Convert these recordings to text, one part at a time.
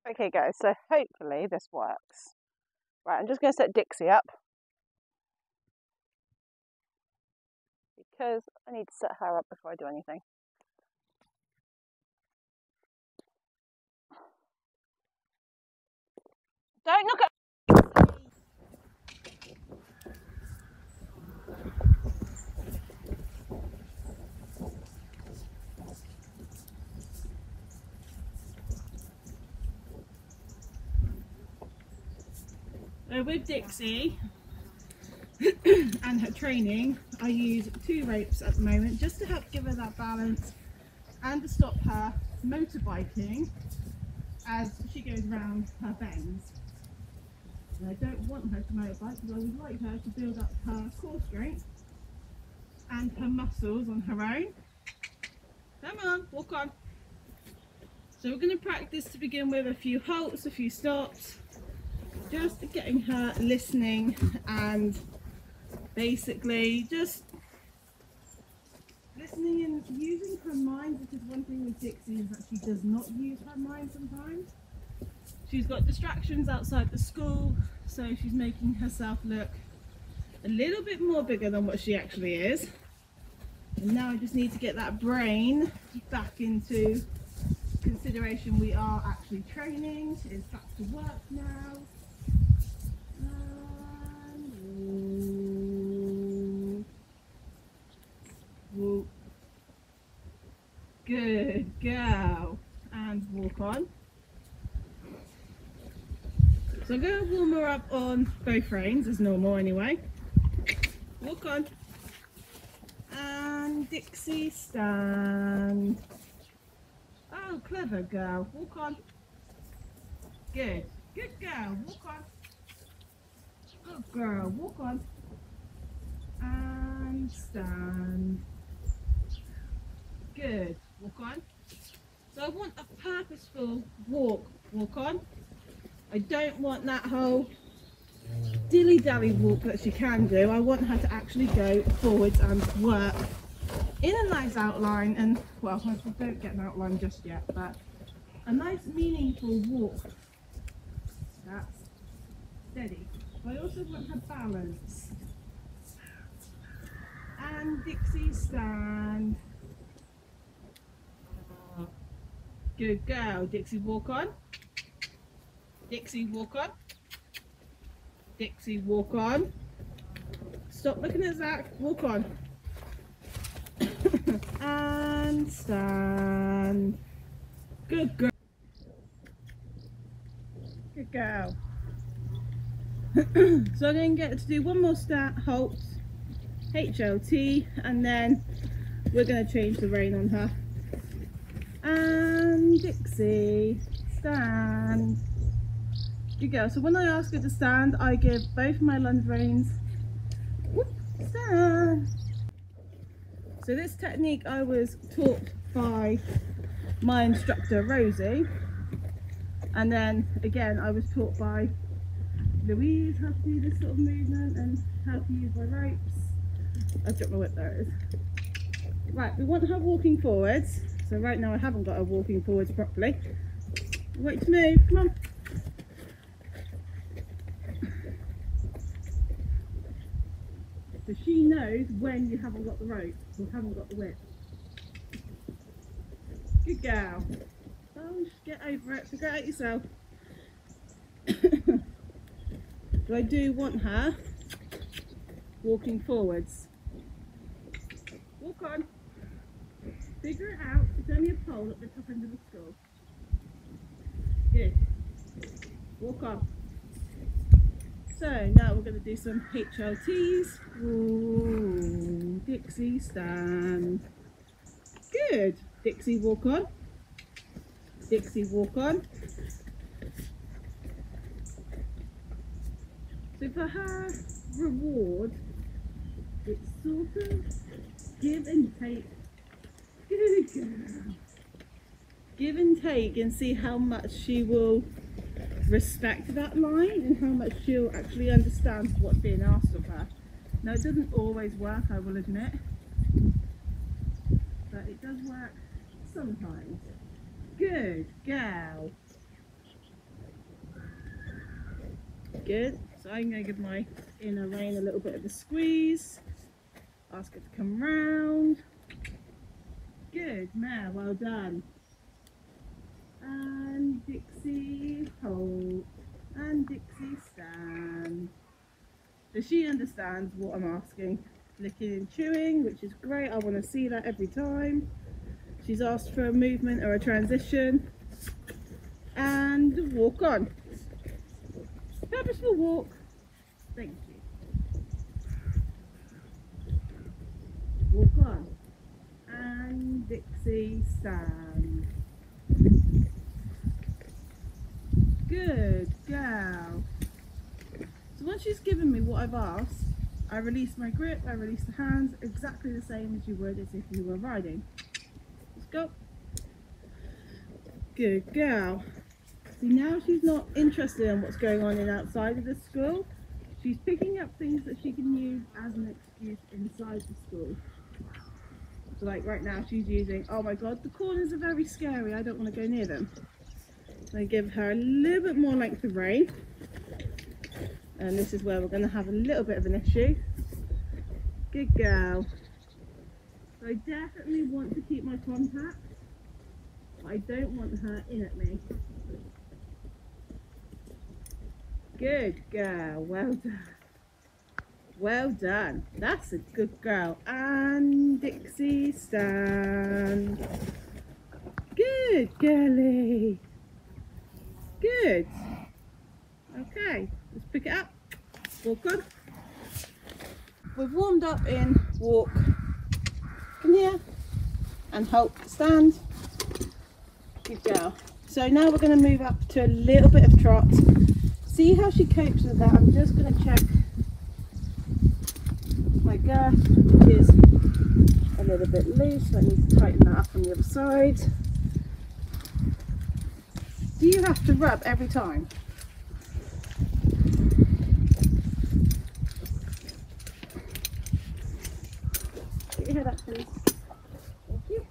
Okay guys, so hopefully this works. Right, I'm just going to set Dixie up because I need to set her up before I do anything. Don't look at... With Dixie and her training, I use 2 ropes at the moment just to help give her that balance and to stop her motorbiking as she goes around her bends. And I don't want her to motorbike because I would like her to build up her core strength and her muscles on her own. Come on, walk on. So we're going to practice to begin with a few halts, a few stops, just getting her listening and basically just listening and using her mind, because one thing with Dixie is that she does not use her mind sometimes. She's got distractions outside the school, so she's making herself look a little bit more bigger than what she actually is. And now I just need to get that brain back into consideration. We are actually training, it's back to work now. And good girl, and walk on. So I'm going to warm her up on both reins as normal anyway. Walk on. And Dixie, stand. Oh, clever girl. Walk on. Good. Good girl. Walk on. Good girl. Walk on. And stand. Good. Walk on. So I want a purposeful walk. Walk on. I don't want that whole dilly-dally walk that she can do. I want her to actually go forwards and work in a nice outline, and well, I don't get an outline just yet, but a nice meaningful walk. That's steady. But I also want her balance. And Dixie, stand. Good girl. Dixie, walk on. Dixie, walk on. Dixie, walk on. Stop looking at Zach. Walk on. And stand. Good girl. Good girl. So I'm going to get her to do one more halt, HLT, and then we're going to change the rein on her. And Dixie, stand. Good girl. So when I ask her to stand, I give both my lunge reins. Whoop, stand. So this technique I was taught by my instructor Rosie, and then again I was taught by Louise how to do this sort of movement and how to use my ropes. I've dropped my whip, there it is. Right, we want her walking forwards. So right now I haven't got her walking forwards properly. Wait to move, come on. So she knows when you haven't got the rope or haven't got the whip. Good girl. Oh, just get over it, figure it out yourself. But I do want her walking forwards. Walk on. Figure it out. It's only a pole at the top end of the school. Good. Walk on. So now we're going to do some HLTs. Ooh, Dixie, stand. Good. Dixie, walk on. Dixie, walk on. So for her reward, it's sort of give and take. Good girl. Give and take and see how much she will respect that line and how much she'll actually understand what's being asked of her. Now it doesn't always work, I will admit, but it does work sometimes. Good girl. Good. So I'm going to give my inner rein a little bit of a squeeze. Ask her to come round. Good, mare, well done. And Dixie, hold. And Dixie, stand. So she understands what I'm asking. Licking and chewing, which is great. I want to see that every time. She's asked for a movement or a transition. And walk on. Purposeful walk. Thank you. Walk on. And Dixie, stand. Good girl. So once she's given me what I've asked, I release my grip, I release the hands, exactly the same as you would as if you were riding. Let's go. Good girl. See, now she's not interested in what's going on outside of the school. She's picking up things that she can use as an excuse inside the school. So like right now she's using, oh my god, the corners are very scary, I don't want to go near them. So I give her a little bit more length of rein. And this is where we're going to have a little bit of an issue. Good girl. So I definitely want to keep my contact. I don't want her in at me. Good girl, well done. Well done. That's a good girl. And Dixie, stand. Good girlie. Good. Okay, let's pick it up. Walk on. We've warmed up in walk. Come here. And help stand. Good girl. So now we're going to move up to a little bit of trot. See how she copes with that. I'm just going to check my girth, which is a little bit loose. So I need to tighten that up on the other side. Do you have to rub every time? Get your head up, please. Thank you.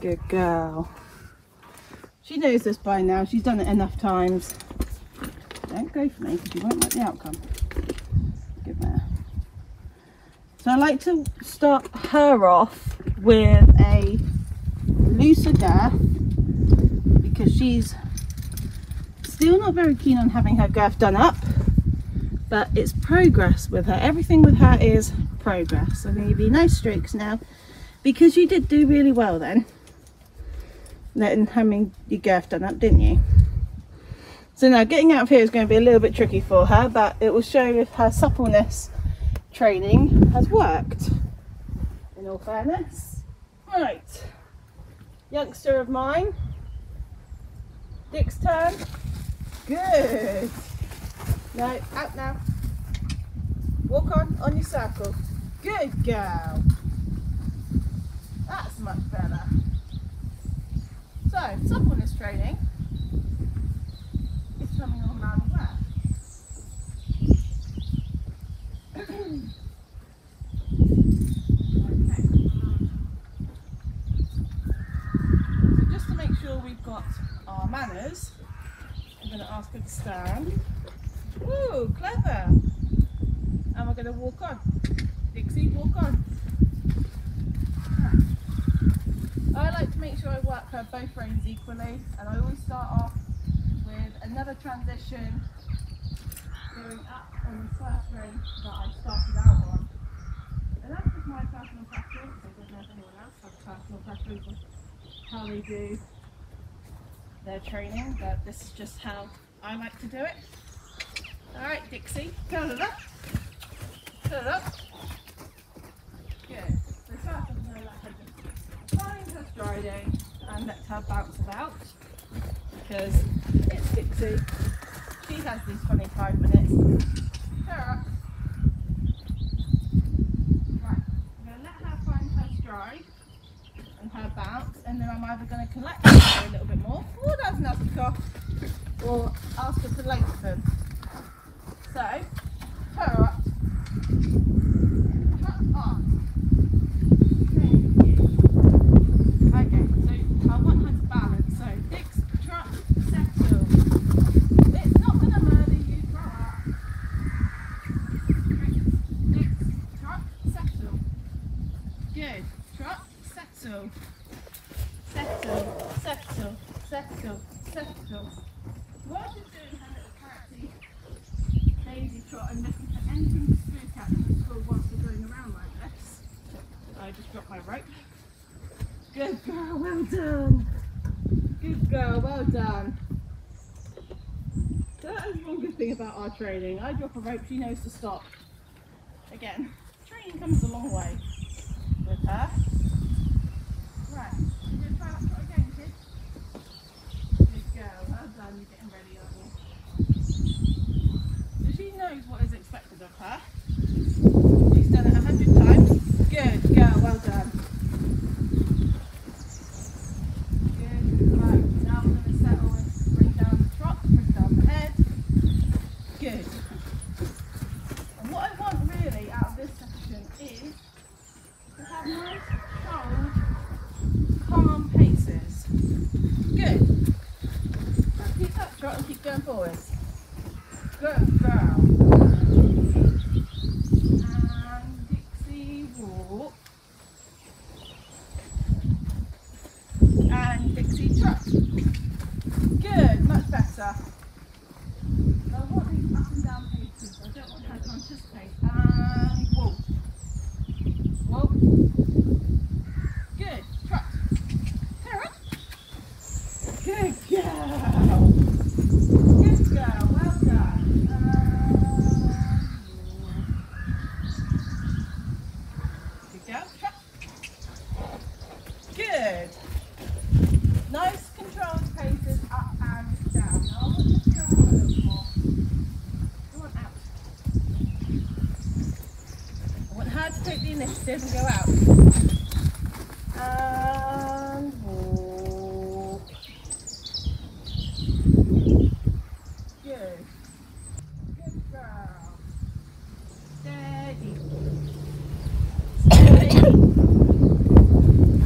Good girl. She knows this by now. She's done it enough times. Don't go for me because you won't like the outcome. Good mare. So I like to start her off with a looser girth because she's still not very keen on having her girth done up, but it's progress with her. Everything with her is progress. I'm going to give you nice strokes now because you did do really well then, letting having your girth done up, didn't you? So now getting out of here is going to be a little bit tricky for her, but it will show if her suppleness training has worked, in all fairness. Right, youngster of mine, Dick's turn. Good. No, out now. Walk on your circle. Good girl. That's much better. So, suppleness training is coming on round where? Okay. So just to make sure we've got our manners, I'm going to ask her to stand. Ooh, clever. And we're going to walk on. Dixie, walk on. I like to make sure I work her both reins equally, and I always start off with another transition going up on the first rein that I started out on. And that's just my personal preference. I don't know if anyone else has personal preference on how they do their training, but this is just how I like to do it. Alright, Dixie, turn it up. Turn it up. Good. So first I'm going to let her just find her striding and let her bounce about, because it's Dixie. She has these 25 minutes. Turn her up. Right, I'm going to let her find her stride and her bounce, and then I'm either going to collect her a little bit more, oh that's a nasty cough, or ask her to lengthen. So, turn her up. Turn up. Thank you. Good. Trot. Settle. Settle. Settle. Settle. Settle. While she's doing her little character daisy trot, I'm looking for anything to spook at in the school whilst we're going around like this. I just dropped my rope. Good girl, well done. Good girl, well done. So that is one good thing about our training. I drop a rope, she knows to stop. Again, training comes a long way with her. Right, you're going to try that trot again, kids? Good girl, well done, you're getting ready, aren't you? So she knows what is expected of her. She's done it 100 times. Good girl, well done. Good, right, now we're going to settle and bring down the trot, bring down the head. Good. And what I want really out of this section is to have nice, controlled, calm paces. Good. Now keep that trot and keep going forwards. Good girl. And Dixie walk. And Dixie trot. Good, much better. I want these up and down paces, so I don't want her to anticipate. And walk. Walk. Good. Trot. Carrot. Good girl. Good girl. Well done. Good girl. Trot. Good. Nice controlled paces up and down. Now I want you to go out a little more. Go on out. I want her to take the initiative and go out. And walk. Good. Good girl. Steady. Steady.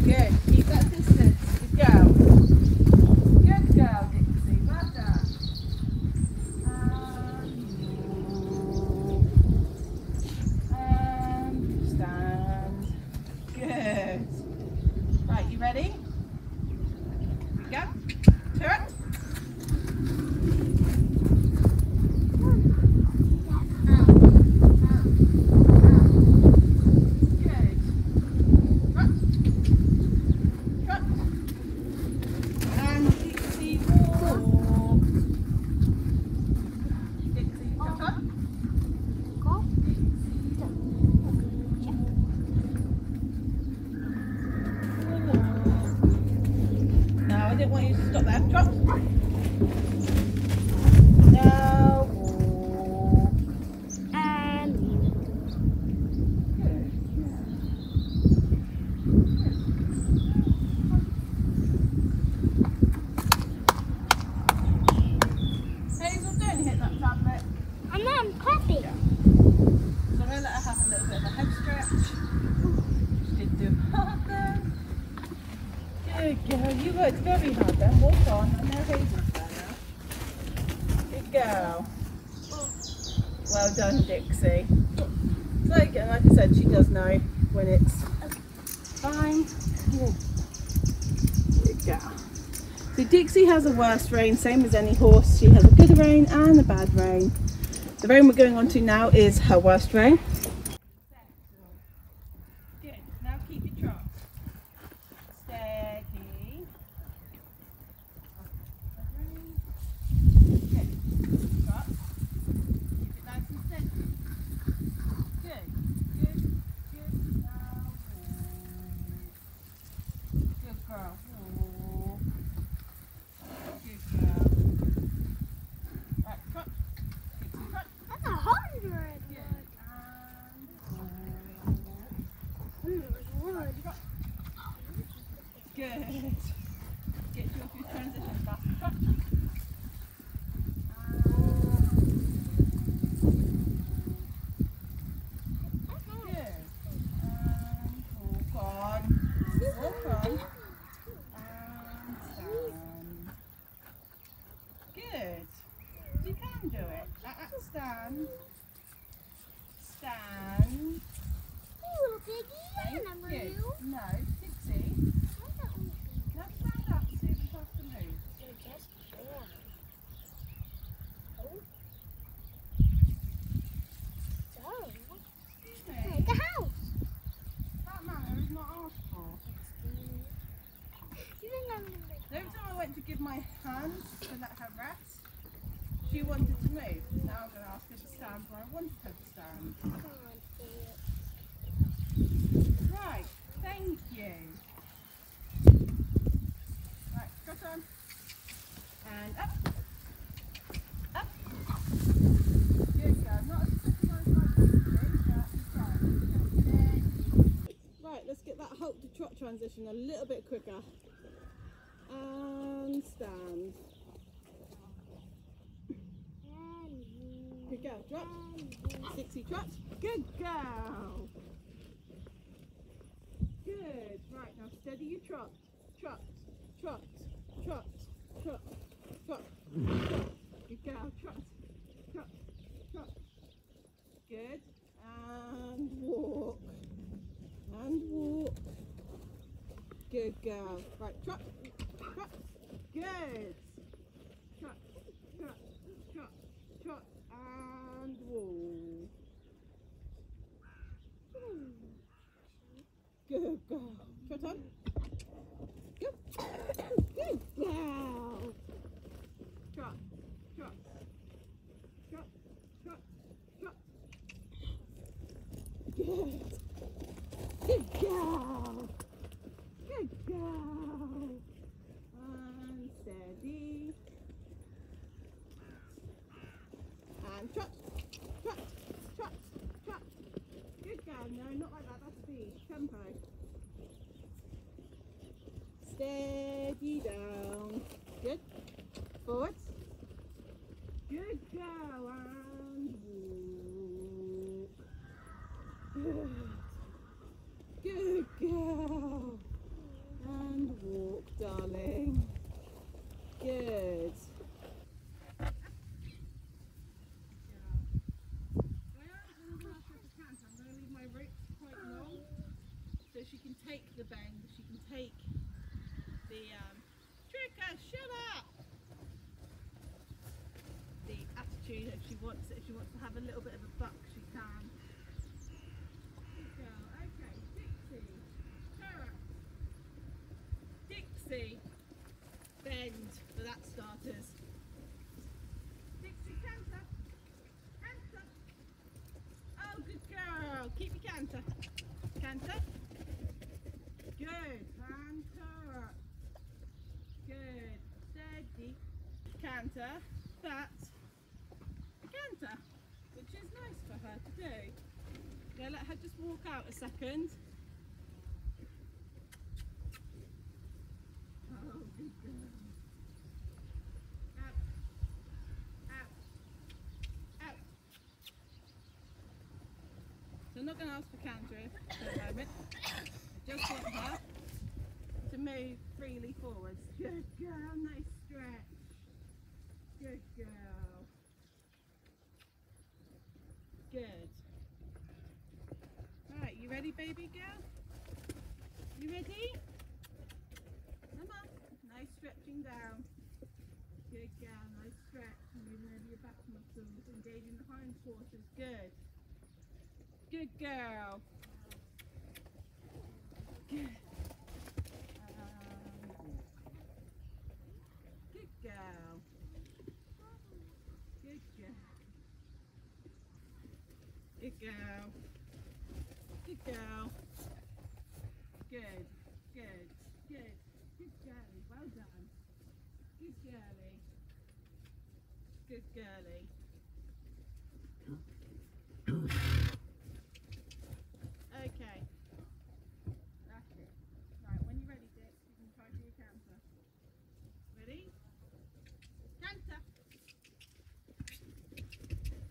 Good. Keep that distance. Good girl. Good girl, Dixie. Well done. And stand. Good. Right, you ready? Here we go. Turn. Good. Trot. Trot. And Dixie walk. Dixie, come on. No, I didn't want you to stop there. Trot. Now walk. And Good. Hazel, don't hit that tablet. I'm not happy. So I'm going to let her have a little bit of a head stretch. She did do hard then. Good girl, you worked very hard then. Walk on. I know Hazel's there now. Good girl. Well done, Dixie. So again, like I said, she does know when it's time. Good girl. So Dixie has a worst rein, same as any horse. She has a good rein and a bad rein. The rein we're going on to now is her worst rein. Good. Now keep your trot. Steady. Good. Trot. Keep it nice and steady. Good. Good. Good. Now walk. Good girl. Walk. Good girl. Right, trot. Dixie, trot. That's 100. Good. And walk. Good. Get you off your transition fast. Trot. Good. And walk on. Walk on. And stand. Good. You can do it. Stand. Stand. Hey, little piggy. And I'm Good. No, Dixie. Now stand up, see if you have to move. The house. That manner is not asked for. Every time I went to give my hand to let her rest, she wanted to move. Now I'm going to ask her to stand where I wanted her to stand. Right, thank you. Right, trot on. And up. Up. Good girl. Not as quick as I would like you to do, but you try. Right, let's get that halt to trot transition a little bit quicker. And stand. Good girl, trot. Dixie, trot. Good girl. Good. Right, now steady you trot. Trot, trot, trot, trot, trot, trot. Good girl, trot, trot, trot. Good. And walk. And walk. Good girl. Right, trot, trot. Good. Trot, trot, trot, trot, and walk. Good girl. Trot on. Good. Good girl. Trot, trot, trot, trot, trot. Good. Good girl. Good girl. And steady. And trot, trot, trot, trot. Good girl. No, not like that. That's speed. Tempo. Steady down. Good. Forward. Good girl. And walk. Good. Good girl. And walk, darling. Good. I'm going to leave my ropes quite long so she can take the bend, she can take the trigger, shut up! The attitude if she wants it, if she wants to have a little bit of a buck, she can. Good girl. Okay, Dixie. Carrot. Dixie. Bend for that starters. Dixie, canter. Canter. Oh, good girl. Keep your canter. Canter. Good. Canter. Good. Steady. Canter. That's a canter, which is nice for her to do. Okay, let her just walk out a second. Oh, good girl. Out. Out. Out. So I'm not going to ask for cantering for a moment. I just want her to move freely forwards. Good girl, nice stretch. Good girl. Good. Right, you ready, baby girl? You ready? Come on. Nice stretching down. Good girl, nice stretch. Moving over your back muscles, engaging the hindquarters. Good. Good girl. Good. Good girl. Good girl. Good girl. Good girl. Good. Good. Good. Good girlie. Well done. Good girlie. Good girlie. Okay. That's it. Right, when you're ready, Dick, you can try for your canter. Ready? Canter.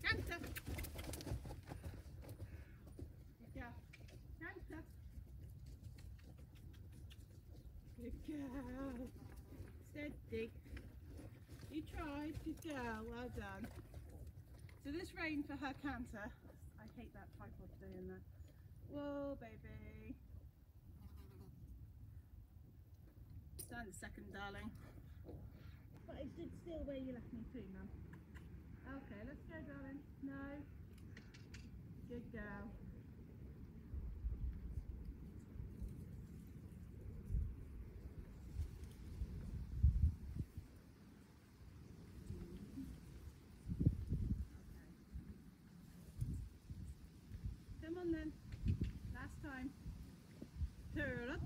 Canter. Good girl. Canter. Good girl. Steady. You tried. Good girl. Well done. So this rein for her canter. I hate that tripod doing that. Whoa, baby. Find a second, darling. But I stood still where you left me too, Mum. Okay, let's go, darling. No. Good girl. Come on then. Last time. Turn up.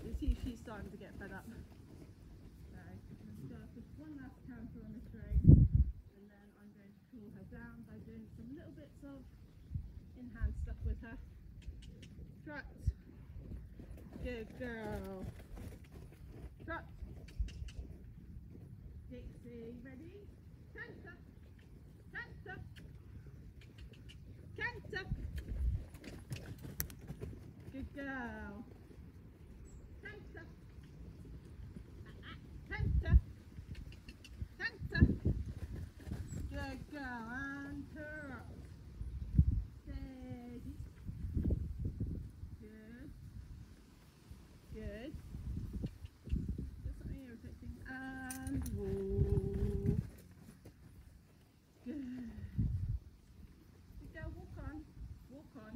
You see she's starting to get fed up. So let's go with one last counter on this train, and then I'm going to cool her down by doing some little bits of in-hand stuff with her. Trot. Good girl. Trot. Dixie, ready? Canter. Canter. Canter. Good girl. Canter. Canter. Canter. Good girl. And turn. Steady. Good. Good. Just something irritating. And whoa. Good. Good girl. Walk on. Walk on.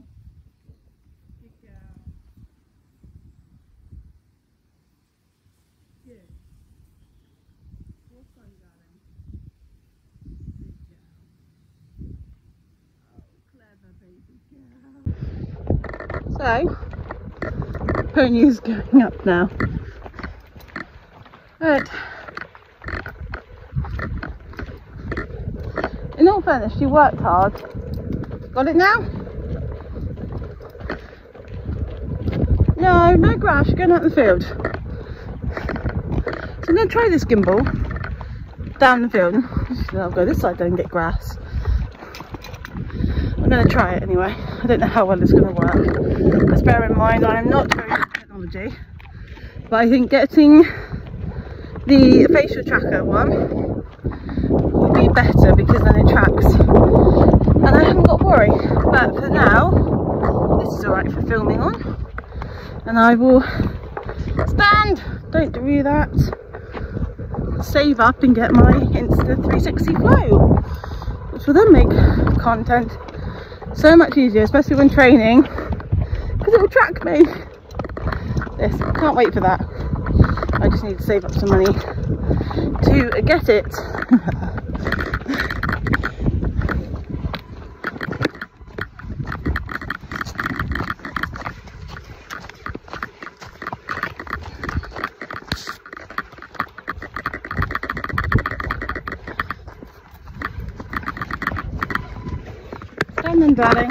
Good girl. Good. Walk on, darling. Good girl. Oh, clever baby girl. So, pony is going up now. Right. In all fairness, she worked hard. Got it now? No, no grass, you're going out in the field. So I'm going to try this gimbal down the field. I'll go this side then and get grass. I'm going to try it anyway. I don't know how well it's going to work. Just bear in mind I am not very good at technology. But I think getting the facial tracker one will be better because then it tracks. And I haven't got to worry. But for now, this is alright for filming on. And I will stand. Don't do that. Save up and get my Insta 360 flow, which will then make content so much easier, especially when training, because it will track me. This, can't wait for that. I just need to save up some money to get it. Come on, darling.